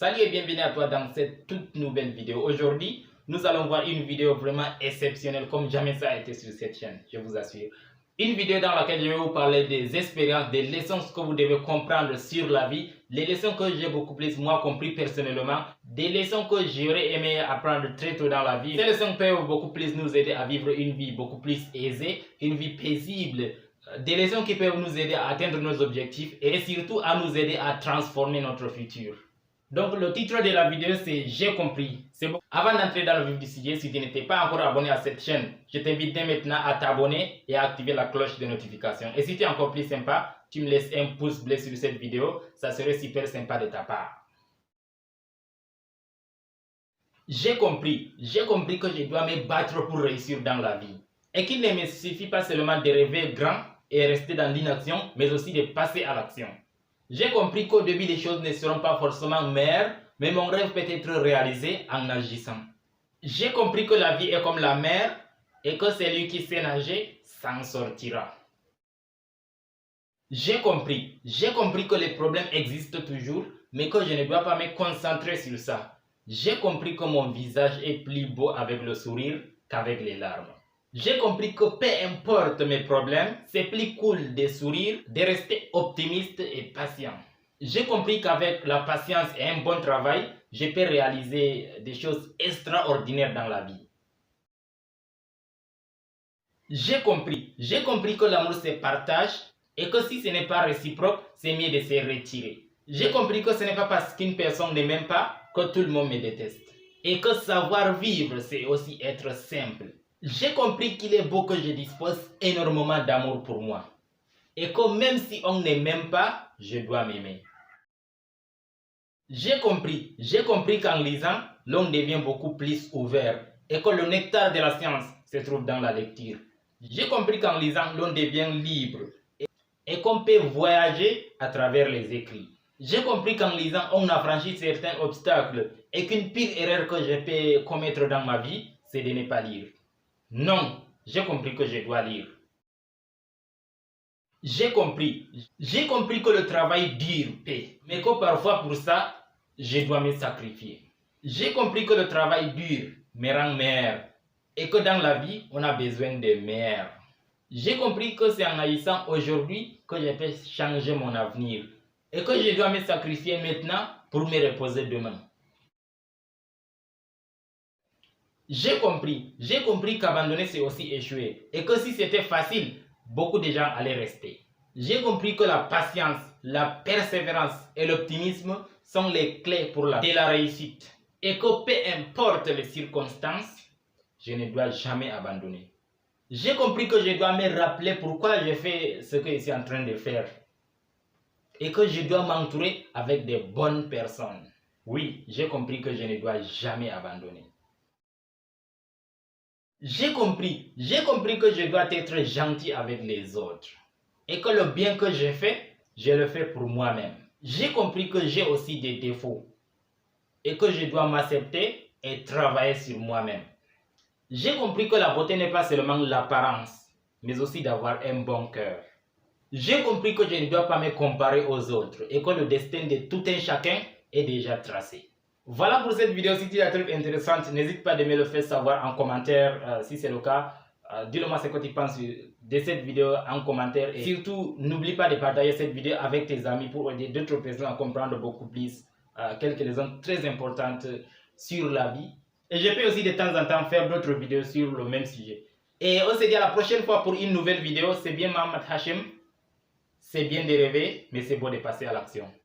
Salut et bienvenue à toi dans cette toute nouvelle vidéo. Aujourd'hui, nous allons voir une vidéo vraiment exceptionnelle comme jamais ça a été sur cette chaîne, je vous assure. Une vidéo dans laquelle je vais vous parler des expériences, des leçons que vous devez comprendre sur la vie, les leçons que j'ai beaucoup plus moi compris personnellement, des leçons que j'aurais aimé apprendre très tôt dans la vie. Ces leçons peuvent beaucoup plus nous aider à vivre une vie beaucoup plus aisée, une vie paisible, des leçons qui peuvent nous aider à atteindre nos objectifs et surtout à nous aider à transformer notre futur. Donc le titre de la vidéo c'est J'ai compris. C'est bon. Avant d'entrer dans le vif du sujet, si tu n'étais pas encore abonné à cette chaîne, je t'invite dès maintenant à t'abonner et à activer la cloche de notification. Et si tu es encore plus sympa, tu me laisses un pouce bleu sur cette vidéo, ça serait super sympa de ta part. J'ai compris que je dois me battre pour réussir dans la vie. Et qu'il ne me suffit pas seulement de rêver grand et rester dans l'inaction, mais aussi de passer à l'action. J'ai compris qu'au début, les choses ne seront pas forcément meilleures, mais mon rêve peut être réalisé en agissant. J'ai compris que la vie est comme la mer et que celui qui sait nager s'en sortira. J'ai compris que les problèmes existent toujours, mais que je ne dois pas me concentrer sur ça. J'ai compris que mon visage est plus beau avec le sourire qu'avec les larmes. J'ai compris que peu importe mes problèmes, c'est plus cool de sourire, de rester optimiste et patient. J'ai compris qu'avec la patience et un bon travail, je peux réaliser des choses extraordinaires dans la vie. J'ai compris que l'amour se partage et que si ce n'est pas réciproque, c'est mieux de se retirer. J'ai compris que ce n'est pas parce qu'une personne ne m'aime pas que tout le monde me déteste. Et que savoir vivre, c'est aussi être simple. J'ai compris qu'il est beau que je dispose énormément d'amour pour moi. Et que même si on ne m'aime pas, je dois m'aimer. J'ai compris qu'en lisant, l'on devient beaucoup plus ouvert. Et que le nectar de la science se trouve dans la lecture. J'ai compris qu'en lisant, l'on devient libre. Et qu'on peut voyager à travers les écrits. J'ai compris qu'en lisant, on a franchi certains obstacles. Et qu'une pire erreur que je peux commettre dans ma vie, c'est de ne pas lire. Non, j'ai compris que je dois lire. J'ai compris que le travail dur paie, mais que parfois pour ça, je dois me sacrifier. J'ai compris que le travail dur me rend meilleur et que dans la vie, on a besoin de meilleurs. J'ai compris que c'est en agissant aujourd'hui que je peux changer mon avenir et que je dois me sacrifier maintenant pour me reposer demain. J'ai compris qu'abandonner c'est aussi échouer et que si c'était facile, beaucoup de gens allaient rester. J'ai compris que la patience, la persévérance et l'optimisme sont les clés pour la réussite et que peu importe les circonstances, je ne dois jamais abandonner. J'ai compris que je dois me rappeler pourquoi je fais ce que je suis en train de faire et que je dois m'entourer avec de bonnes personnes. Oui, j'ai compris que je ne dois jamais abandonner. J'ai compris que je dois être gentil avec les autres et que le bien que je fais, je le fais pour moi-même. J'ai compris que j'ai aussi des défauts et que je dois m'accepter et travailler sur moi-même. J'ai compris que la beauté n'est pas seulement l'apparence, mais aussi d'avoir un bon cœur. J'ai compris que je ne dois pas me comparer aux autres et que le destin de tout un chacun est déjà tracé. Voilà pour cette vidéo. Si tu la trouves intéressante, n'hésite pas de me le faire savoir en commentaire. Si c'est le cas, dis-le-moi ce que tu penses de cette vidéo en commentaire. Et surtout, n'oublie pas de partager cette vidéo avec tes amis pour aider d'autres personnes à comprendre beaucoup plus quelques raisons très importantes sur la vie. Et je peux aussi de temps en temps faire d'autres vidéos sur le même sujet. Et on se dit à la prochaine fois pour une nouvelle vidéo. C'est bien Mohamed Hachim. C'est bien de rêver, mais c'est bon de passer à l'action.